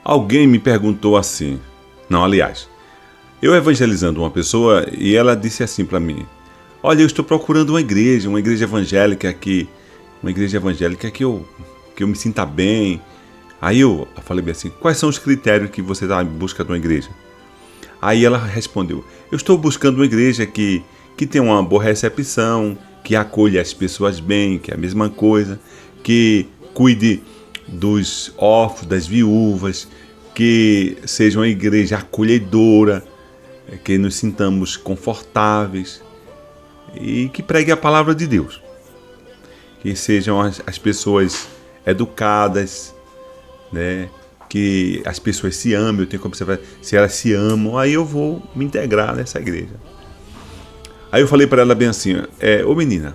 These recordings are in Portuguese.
Alguém me perguntou assim, não, aliás, eu evangelizando uma pessoa e ela disse assim para mim: olha, eu estou procurando uma igreja evangélica que eu me sinta bem. Aí eu falei bem assim: quais são os critérios que você está em busca de uma igreja? Aí ela respondeu: eu estou buscando uma igreja que tenha uma boa recepção, que acolha as pessoas bem, que é a mesma coisa, que cuide dos órfãos, das viúvas, que seja uma igreja acolhedora, que nos sintamos confortáveis e que pregue a palavra de Deus. Que sejam as pessoas educadas, né? Que as pessoas se amem, eu tenho que observar se elas se amam, aí eu vou me integrar nessa igreja. Aí eu falei para ela bem assim: ô menina,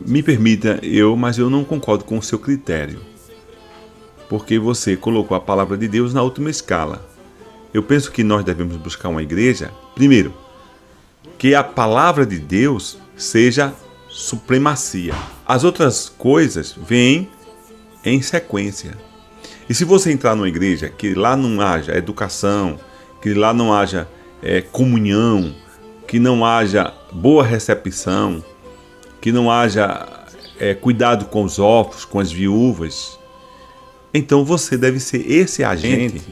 me permita, mas eu não concordo com o seu critério, porque você colocou a palavra de Deus na última escala. Eu penso que nós devemos buscar uma igreja, primeiro, que a palavra de Deus seja supremacia. As outras coisas vêm em sequência. E se você entrar numa igreja que lá não haja educação, que lá não haja comunhão, que não haja boa recepção, que não haja cuidado com os órfãos, com as viúvas, então você deve ser esse agente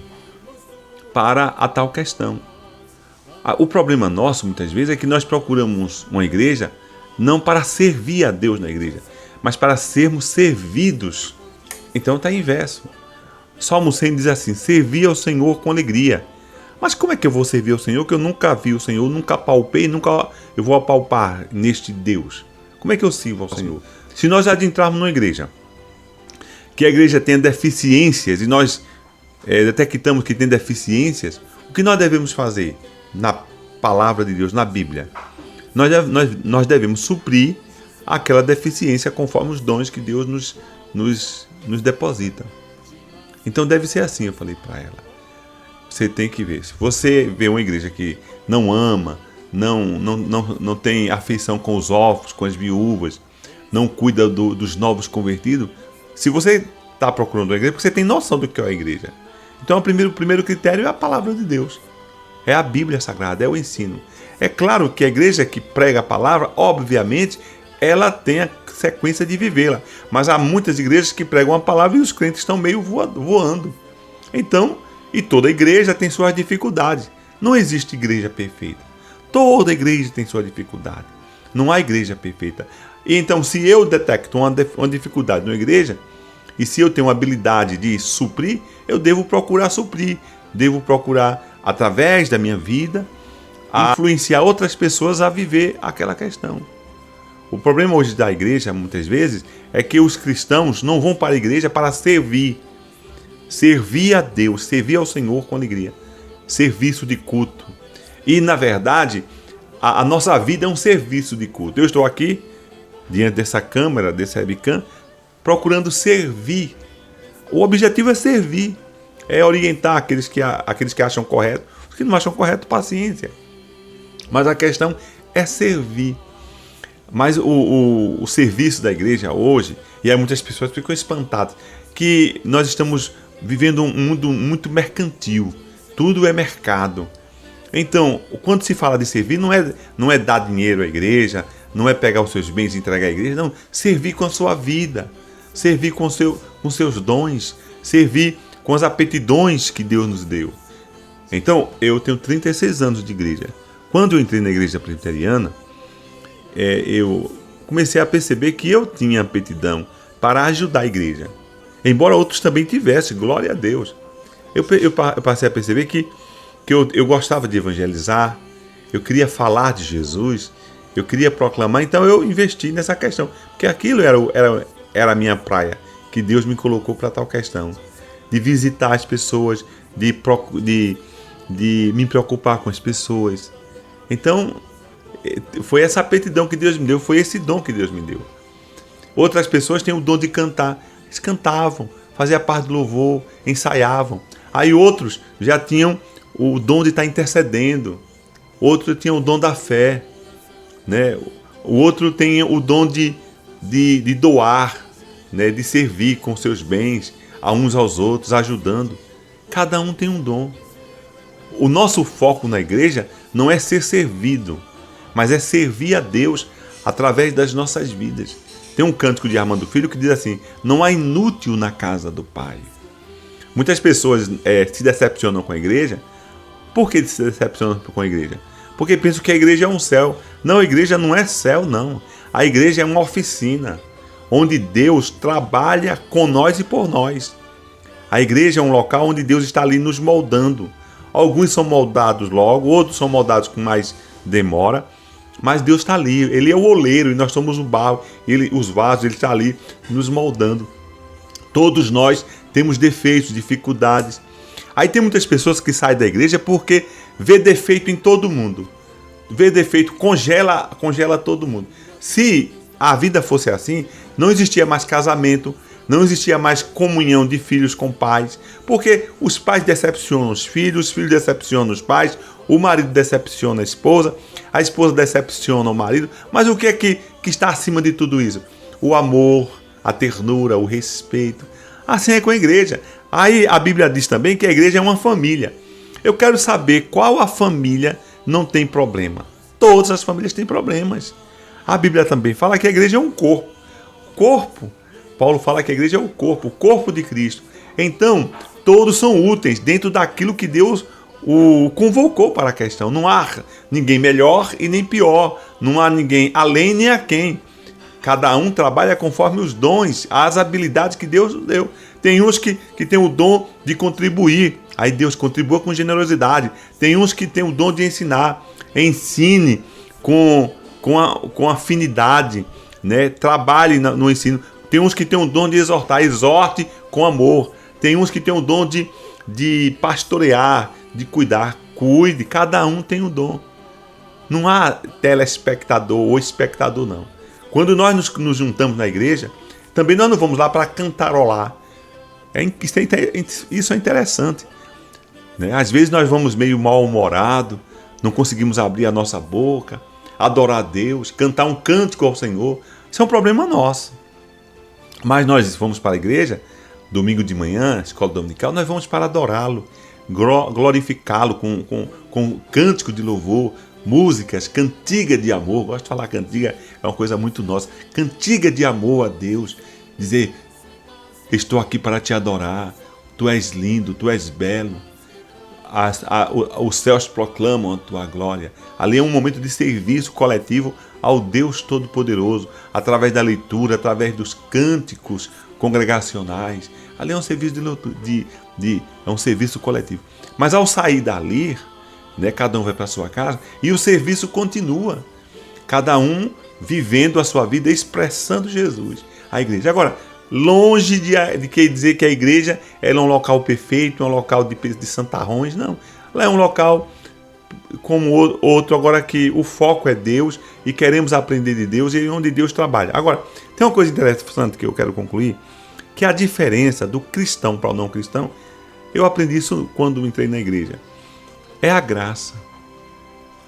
para a tal questão. O problema nosso, muitas vezes, é que nós procuramos uma igreja não para servir a Deus na igreja, mas para sermos servidos. Então está inverso. Salmo 100 diz assim: servir ao Senhor com alegria. Mas como é que eu vou servir ao Senhor que eu nunca vi o Senhor, nunca palpei, nunca eu vou apalpar neste Deus? Como é que eu sirvo ao Senhor? Se nós adentrarmos numa igreja, que a igreja tenha deficiências, e nós detectamos que tem deficiências, o que nós devemos fazer na palavra de Deus, na Bíblia? Nós devemos suprir aquela deficiência conforme os dons que Deus nos deposita. Então deve ser assim, eu falei para ela. Você tem que ver. Se você vê uma igreja que não ama, não tem afeição com os órfãos, com as viúvas, não cuida dos novos convertidos, se você está procurando uma igreja, porque você tem noção do que é a igreja. Então o primeiro critério é a palavra de Deus. É a Bíblia Sagrada, é o ensino. É claro que a igreja que prega a palavra, obviamente, ela tem a sequência de vivê-la. Mas há muitas igrejas que pregam a palavra e os crentes estão meio voando. Então, e toda igreja tem suas dificuldades. Não existe igreja perfeita. Toda igreja tem sua dificuldade. Não há igreja perfeita. E então, se eu detecto uma dificuldade numa igreja, e se eu tenho uma habilidade de suprir, eu devo procurar suprir. Devo procurar, através da minha vida, influenciar outras pessoas a viver aquela questão. O problema hoje da igreja, muitas vezes, é que os cristãos não vão para a igreja para servir. Servir a Deus, servir ao Senhor com alegria. Serviço de culto. E, na verdade, a nossa vida é um serviço de culto. Eu estou aqui, diante dessa câmera, desse webcam, procurando servir. O objetivo é servir. É orientar aqueles que acham correto. Os que não acham correto, paciência. Mas a questão é servir. Mas o serviço da igreja hoje, e aí muitas pessoas ficam espantadas, que nós estamos vivendo um mundo muito mercantil. Tudo é mercado. Então, quando se fala de servir, não é dar dinheiro à igreja, não é pegar os seus bens e entregar à igreja, não. Servir com a sua vida, servir com seus dons, servir com as aptidões que Deus nos deu. Então, eu tenho 36 anos de igreja. Quando eu entrei na igreja presbiteriana, eu comecei a perceber que eu tinha aptidão para ajudar a igreja. Embora outros também tivessem, glória a Deus. Eu passei a perceber que eu gostava de evangelizar, eu queria falar de Jesus, eu queria proclamar, então eu investi nessa questão, porque aquilo era a minha praia, que Deus me colocou para tal questão, de visitar as pessoas, de me preocupar com as pessoas. Então, foi essa aptidão que Deus me deu, foi esse dom que Deus me deu. Outras pessoas têm o dom de cantar, eles cantavam, faziam parte do louvor, ensaiavam. Aí outros já tinham o dom de estar intercedendo, outro tinha o dom da fé, né? O outro tem o dom de doar, né? De servir com seus bens. a uns aos outros, ajudando. Cada um tem um dom. O nosso foco na igreja não é ser servido, mas é servir a Deus através das nossas vidas. Tem um cântico de Armando Filho que diz assim: não há inútil na casa do Pai. Muitas pessoas se decepcionam com a igreja. Por que se decepcionam com a igreja? Porque pensam que a igreja é um céu. Não, a igreja não é céu, não. A igreja é uma oficina, onde Deus trabalha com nós e por nós. A igreja é um local onde Deus está ali nos moldando. Alguns são moldados logo, outros são moldados com mais demora, mas Deus está ali. Ele é o oleiro e nós somos o barro, os vasos, Ele está ali nos moldando. Todos nós temos defeitos, dificuldades. Aí tem muitas pessoas que saem da igreja porque vê defeito em todo mundo. Vê defeito, congela todo mundo. Se a vida fosse assim, não existia mais casamento, não existia mais comunhão de filhos com pais, porque os pais decepcionam os filhos decepcionam os pais, o marido decepciona a esposa decepciona o marido. Mas o que é que está acima de tudo isso? O amor, a ternura, o respeito. Assim é com a igreja. Aí a Bíblia diz também que a igreja é uma família. Eu quero saber qual a família não tem problema. Todas as famílias têm problemas. A Bíblia também fala que a igreja é um corpo. Paulo fala que a igreja é o corpo de Cristo. Então, todos são úteis dentro daquilo que Deus o convocou para a questão. Não há ninguém melhor e nem pior. Não há ninguém além nem aquém. Cada um trabalha conforme os dons, as habilidades que Deus deu. Tem uns que têm o dom de contribuir. Aí Deus contribua com generosidade. Tem uns que têm o dom de ensinar. Ensine com afinidade, né? Trabalhe no ensino. Tem uns que têm o dom de exortar. Exorte com amor. Tem uns que têm o dom de pastorear, de cuidar. Cuide. Cada um tem um dom. Não há telespectador ou espectador, não. Quando nós nos juntamos na igreja, também nós não vamos lá para cantarolar. Isso é interessante, né? Às vezes nós vamos meio mal-humorados, não conseguimos abrir a nossa boca, adorar a Deus, cantar um cântico ao Senhor. Isso é um problema nosso. Mas nós vamos para a igreja, domingo de manhã, escola dominical, nós vamos para adorá-lo, glorificá-lo com cântico de louvor, músicas, cantiga de amor. Gosto de falar cantiga, é uma coisa muito nossa. Cantiga de amor a Deus. Dizer: estou aqui para te adorar. Tu és lindo, tu és belo. Os céus proclamam a tua glória. Ali é um momento de serviço coletivo ao Deus Todo-Poderoso, através da leitura, através dos cânticos congregacionais. Ali é um serviço é um serviço coletivo. Mas ao sair dali, né, cada um vai para a sua casa e o serviço continua. Cada um vivendo a sua vida, expressando Jesus. A igreja. Agora, longe de que dizer que a igreja é um local perfeito, um local de santarrões, não. Ela é um local como outro, agora que o foco é Deus e queremos aprender de Deus e é onde Deus trabalha. Agora, tem uma coisa interessante que eu quero concluir, que é a diferença do cristão para o não cristão. Eu aprendi isso quando entrei na igreja. É a graça.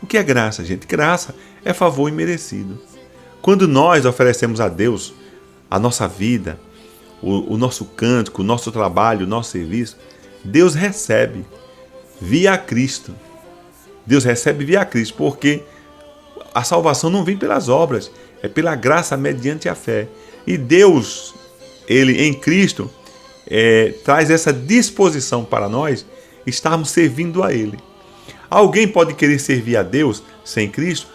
O que é graça, gente? Graça é favor imerecido. Quando nós oferecemos a Deus a nossa vida, o nosso cântico, o nosso trabalho, o nosso serviço, Deus recebe via Cristo. Deus recebe via Cristo, porque a salvação não vem pelas obras, é pela graça mediante a fé. E Deus, Ele em Cristo, traz essa disposição para nós estarmos servindo a Ele. Alguém pode querer servir a Deus sem Cristo?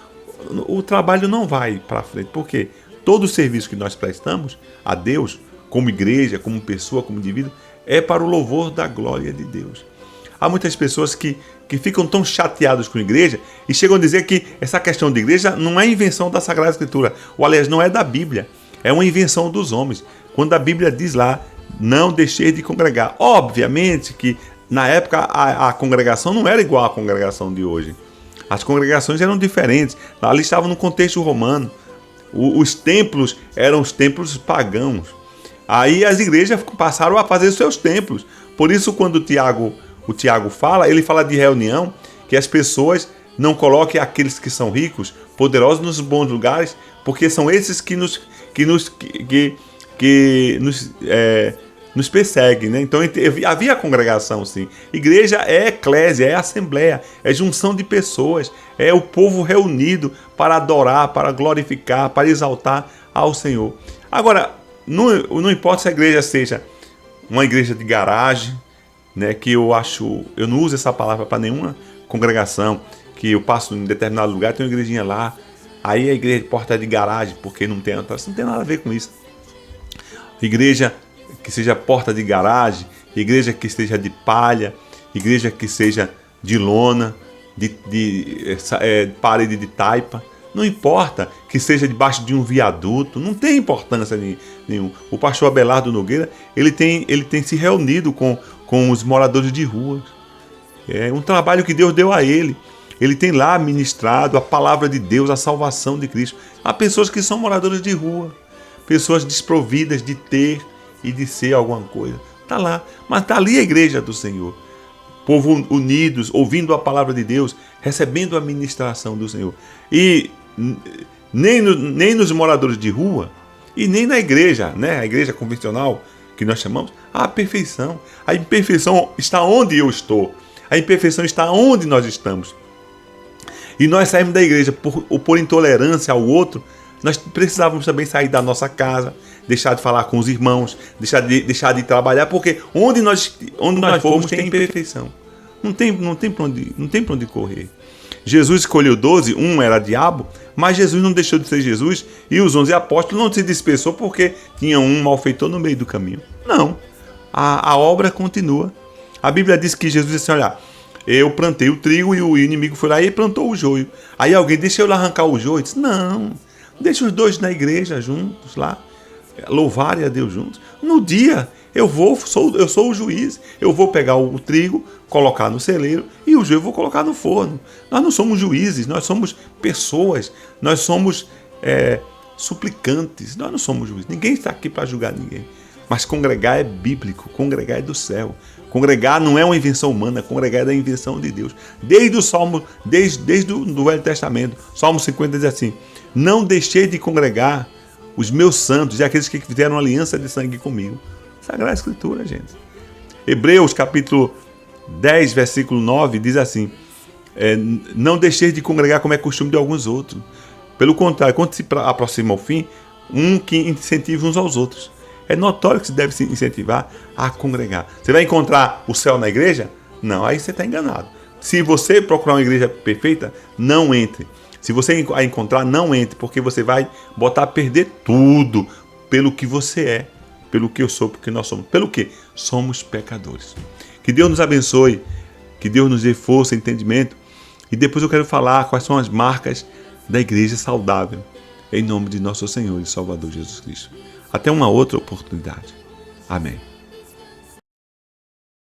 O trabalho não vai para frente, porque todo o serviço que nós prestamos a Deus, como igreja, como pessoa, como indivíduo, é para o louvor da glória de Deus. Há muitas pessoas que ficam tão chateadas com a igreja e chegam a dizer que essa questão de igreja não é invenção da Sagrada Escritura, ou aliás, não é da Bíblia, é uma invenção dos homens. Quando a Bíblia diz lá, não deixeis de congregar. Obviamente que na época a congregação não era igual à congregação de hoje. As congregações eram diferentes. Ali estavam no contexto romano. Os templos eram os templos pagãos. Aí as igrejas passaram a fazer seus templos. Por isso, quando o Tiago fala, ele fala de reunião, que as pessoas não coloquem aqueles que são ricos, poderosos nos bons lugares, porque são esses que nos nos persegue, né? Então havia congregação, sim. Igreja é eclésia, é assembleia, é junção de pessoas, é o povo reunido para adorar, para glorificar, para exaltar ao Senhor. Agora, não importa se a igreja seja uma igreja de garagem, né? Que eu não uso essa palavra para nenhuma congregação, que eu passo em determinado lugar, tem uma igrejinha lá, aí a igreja de porta de garagem, porque não tem nada a ver com isso. Igreja que seja porta de garagem, igreja que seja de palha, igreja que seja de lona, de parede de taipa, não importa que seja debaixo de um viaduto, não tem importância nenhuma. O pastor Abelardo Nogueira, ele tem se reunido com os moradores de ruas. É um trabalho que Deus deu a ele. Ele tem lá ministrado a palavra de Deus, a salvação de Cristo. Há pessoas que são moradores de rua, pessoas desprovidas de ter e de ser alguma coisa. Está lá, mas está ali a igreja do Senhor. Povo unidos, ouvindo a palavra de Deus, recebendo a ministração do Senhor. E nem nos moradores de rua e nem na igreja, né? A igreja convencional que nós chamamos, há a perfeição. A imperfeição está onde eu estou. A imperfeição está onde nós estamos. E nós saímos da igreja por intolerância ao outro. Nós precisávamos também sair da nossa casa, deixar de falar com os irmãos, deixar de trabalhar, porque onde nós formos tem imperfeição. Não tem para onde correr. Jesus escolheu 12, um era diabo, mas Jesus não deixou de ser Jesus, e os 11 apóstolos não se dispersou porque tinha um malfeitor no meio do caminho. Não, a obra continua. A Bíblia diz que Jesus disse, olha, eu plantei o trigo e o inimigo foi lá e plantou o joio. Aí alguém, deixa eu lá arrancar o joio. Disse, não, deixa os dois na igreja juntos lá, louvarem a Deus juntos. No dia eu sou o juiz, eu vou pegar o trigo, colocar no celeiro e o joio eu vou colocar no forno. Nós não somos juízes, nós somos pessoas, nós somos suplicantes, nós não somos juízes. Ninguém está aqui para julgar ninguém. Mas congregar é bíblico, congregar é do céu. Congregar não é uma invenção humana, congregar é da invenção de Deus. Desde o Salmo, desde o Velho Testamento, Salmo 50 diz assim, não deixei de congregar os meus santos e aqueles que fizeram aliança de sangue comigo. Sagrada Escritura, gente. Hebreus capítulo 10, versículo 9, diz assim, não deixei de congregar como é costume de alguns outros. Pelo contrário, quando se aproxima ao fim, que incentiva uns aos outros. É notório que se deve se incentivar a congregar. Você vai encontrar o céu na igreja? Não, aí você está enganado. Se você procurar uma igreja perfeita, não entre. Se você a encontrar, não entre, porque você vai botar a perder tudo pelo que você é, pelo que eu sou, porque nós somos. Pelo quê? Somos pecadores. Que Deus nos abençoe, que Deus nos dê força, entendimento. E depois eu quero falar quais são as marcas da igreja saudável, em nome de nosso Senhor e Salvador Jesus Cristo. Até uma outra oportunidade. Amém.